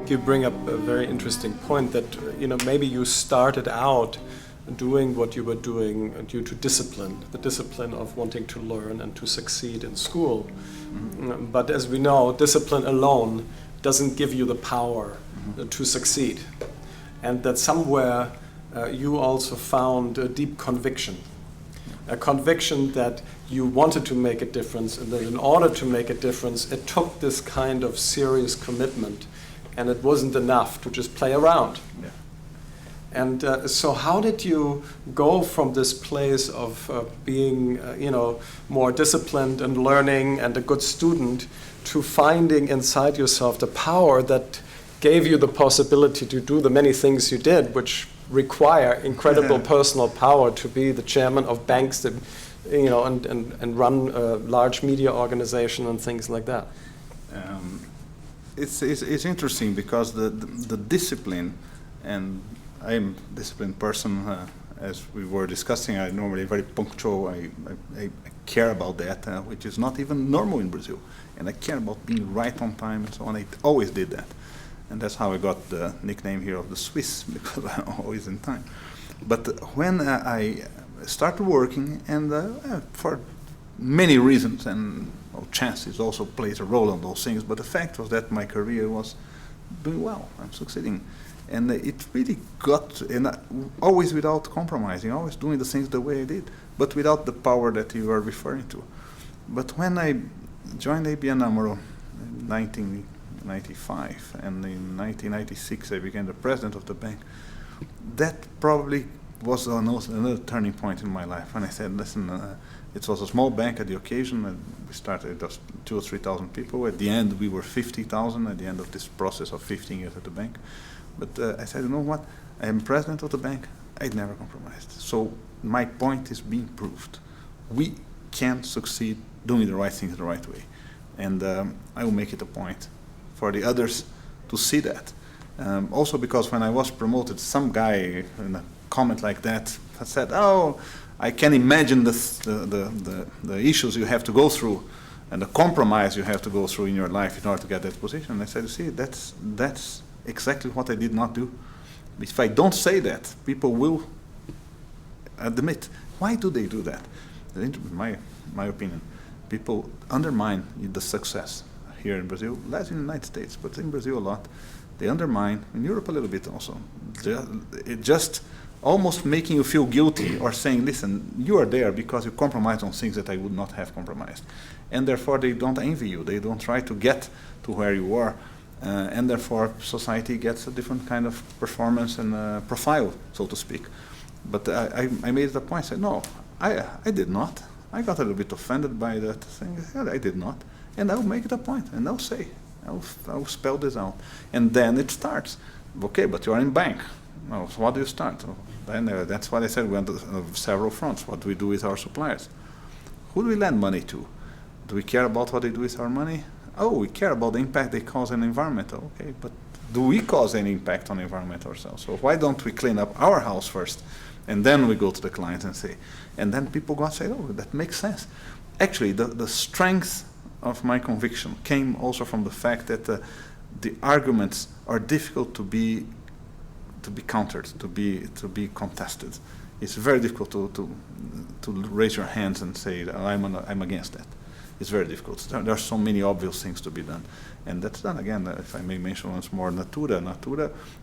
think you bring up a very interesting point that maybe you started out doing what you were doing due to discipline, the discipline of wanting to learn and to succeed in school. But as we know, discipline alone doesn't give you the power to succeed. And that somewhere you also found a deep conviction. A conviction that you wanted to make a difference, and that in order to make a difference, it took this kind of serious commitment, and it wasn't enough to just play around. Yeah. And so how did you go from this place of being, more disciplined and learning and a good student to finding inside yourself the power that gave you the possibility to do the many things you did, which require incredible personal power to be the chairman of banks that, and run a large media organization and things like that? It's interesting because the discipline, and I'm a disciplined person, as we were discussing. I'm normally very punctual. I care about that, which is not even normal in Brazil. And I care about being right on time and so on. I always did that. And that's how I got the nickname here of the Swiss, because I'm always in time. But when I started working, and for many reasons, and chances also plays a role in those things, but the fact was that my career was doing well. I'm succeeding. And it really got, and always without compromising, always doing the things the way I did, but without the power that you are referring to. But when I joined ABN AMRO in 1995, and in 1996 I became the president of the bank, that probably was another turning point in my life. When I said, listen, it was a small bank at the occasion, and we started just 2,000 or 3,000 people. At the end, we were 50,000 at the end of this process of 15 years at the bank. But I said, you know what? I am president of the bank. I'd never compromised. So my point is being proved. We can succeed doing the right things the right way. And I will make it a point for the others to see that. Also because when I was promoted, some guy in a comment like that said, oh, I can imagine the issues you have to go through and the compromise you have to go through in your life in order to get that position. And I said, you see, that's exactly what I did not do. If I don't say that, people will admit. Why do they do that? In my opinion, people undermine the success here in Brazil, less in the United States, but in Brazil a lot. They undermine, in Europe a little bit also. It just almost making you feel guilty or saying, listen, you are there because you compromised on things that I would not have compromised. And therefore they don't envy you. They don't try to get to where you are. And therefore society gets a different kind of performance and profile, so to speak. But I made it a point, I said, no, I did not. I got a little bit offended by that thing. I said, I did not. And I'll make it a point, and I'll say, I'll spell this out. And then it starts. Okay, but you're in bank. Well, so what do you start? Then that's what I said, we went to several fronts. What do we do with our suppliers? Who do we lend money to? Do we care about what they do with our money? Oh, we care about the impact they cause on the environment. Okay, but do we cause any impact on the environment ourselves? So why don't we clean up our house first? And then we go to the client and say, and then people go and say, oh, that makes sense. Actually, the strength of my conviction came also from the fact that the arguments are difficult to be countered, to be contested. It's very difficult to raise your hands and say, I'm against that. It's very difficult. There are so many obvious things to be done. And that's done, again, if I may mention once more, Natura,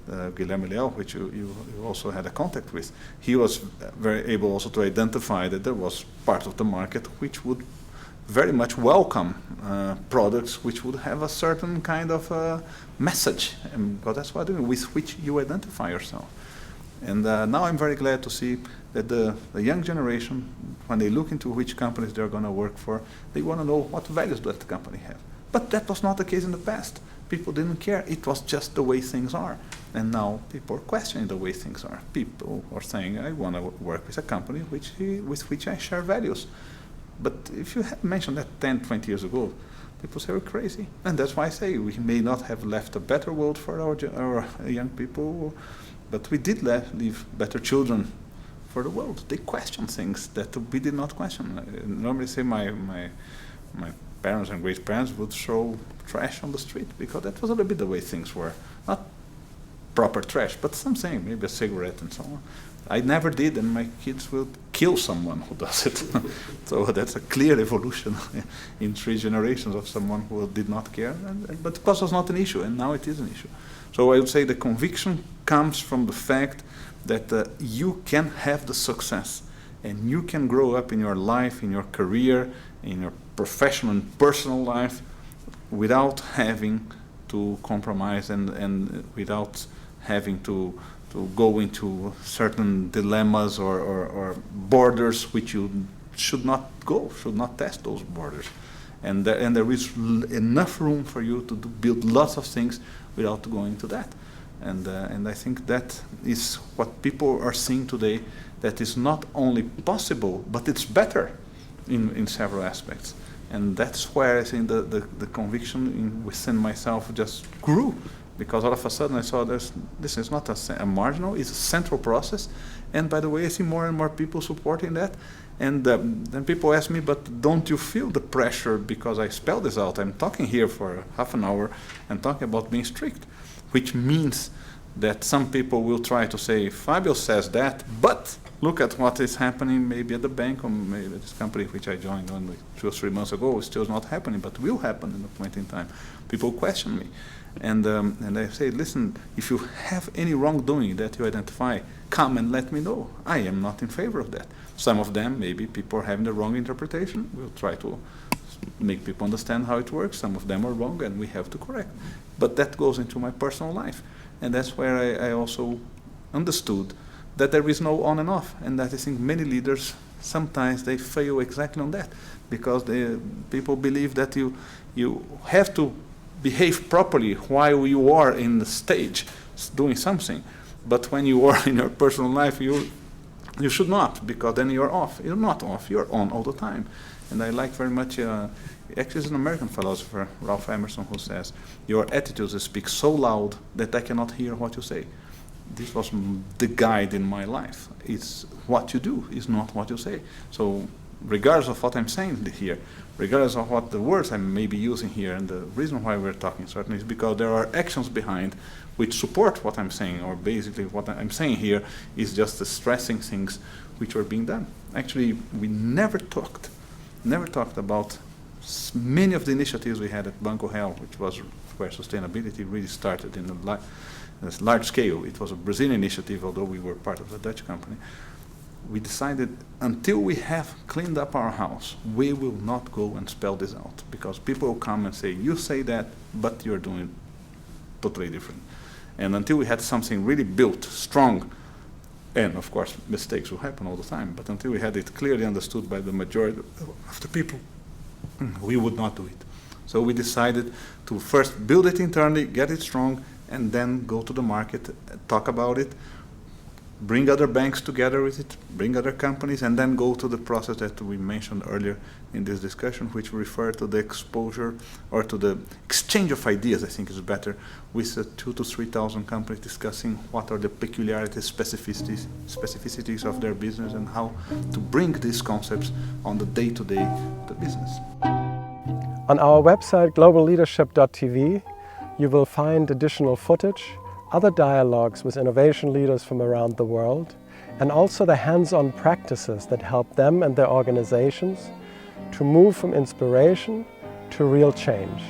Guilherme Leal, which you also had a contact with, he was very able also to identify that there was part of the market which would very much welcome products which would have a certain kind of message, because that's what with which you identify yourself. And now I'm very glad to see that the young generation, when they look into which companies they're going to work for, they want to know what values does the company have. But that was not the case in the past. People didn't care. It was just the way things are. And now people are questioning the way things are. People are saying, I want to work with a company with which I share values. But if you had mentioned that 10, 20 years ago, people say we're crazy. And that's why I say we may not have left a better world for our young people, but we did leave better children for the world. They question things that we did not question. I normally say my parents and great-parents would throw trash on the street because that was a little bit the way things were not proper trash, but something, maybe a cigarette and so on. I never did, and my kids will kill someone who does it. So that's a clear evolution in 3 generations of someone who did not care, but cost was not an issue, and now it is an issue. So I would say the conviction comes from the fact that you can have the success, and you can grow up in your life, in your career, in your professional and personal life, without having to compromise and without having to go into certain dilemmas or borders which you should not go, should not test those borders. And there is enough room for you to build lots of things without going into that. And I think that is what people are seeing today, that is not only possible, but it's better in several aspects. And that's where I think the conviction within myself just grew. Because all of a sudden I saw this is not a marginal, it's a central process. And by the way, I see more and more people supporting that. And then people ask me, but don't you feel the pressure because I spell this out? I'm talking here for half an hour and talking about being strict, which means that some people will try to say, Fabio says that, but look at what is happening maybe at the bank or maybe at this company which I joined only 2 or 3 months ago. It's still not happening, but will happen in a point in time. People question me. And I say, listen, if you have any wrongdoing that you identify, come and let me know. I am not in favor of that. Some of them, maybe people are having the wrong interpretation. We'll try to make people understand how it works. Some of them are wrong, and we have to correct. But that goes into my personal life. And that's where I also understood that there is no on and off. And that I think many leaders, sometimes they fail exactly on that. Because people believe that you have to behave properly while you are in the stage doing something, but when you are in your personal life, you should not, because then you're off. You're not off. You're on all the time. And I like very much. Actually, it's an American philosopher, Ralph Emerson, who says, "Your attitudes speak so loud that I cannot hear what you say." This was the guide in my life. It's what you do, is not what you say. So, regardless of what I'm saying here, regardless of what the words I may be using here, and the reason why we're talking certainly is because there are actions behind which support what I'm saying, or basically what I'm saying here is just stressing things which are being done. Actually, we never talked about many of the initiatives we had at Banco Real, which was where sustainability really started in a large scale. It was a Brazilian initiative, although we were part of a Dutch company. We decided until we have cleaned up our house, we will not go and spell this out, because people will come and say, you say that, but you're doing totally different. And until we had something really built, strong, and of course mistakes will happen all the time, but until we had it clearly understood by the majority of the people, we would not do it. So we decided to first build it internally, get it strong, and then go to the market, talk about it, bring other banks together with it, bring other companies, and then go to the process that we mentioned earlier in this discussion, which referred to the exposure or to the exchange of ideas, I think is better, with 2,000 to 3,000 companies discussing what are the peculiarities, specificities of their business, and how to bring these concepts on the day-to-day of the business. On our website, globalleadership.tv, you will find additional footage, other dialogues with innovation leaders from around the world, and also the hands-on practices that help them and their organizations to move from inspiration to real change.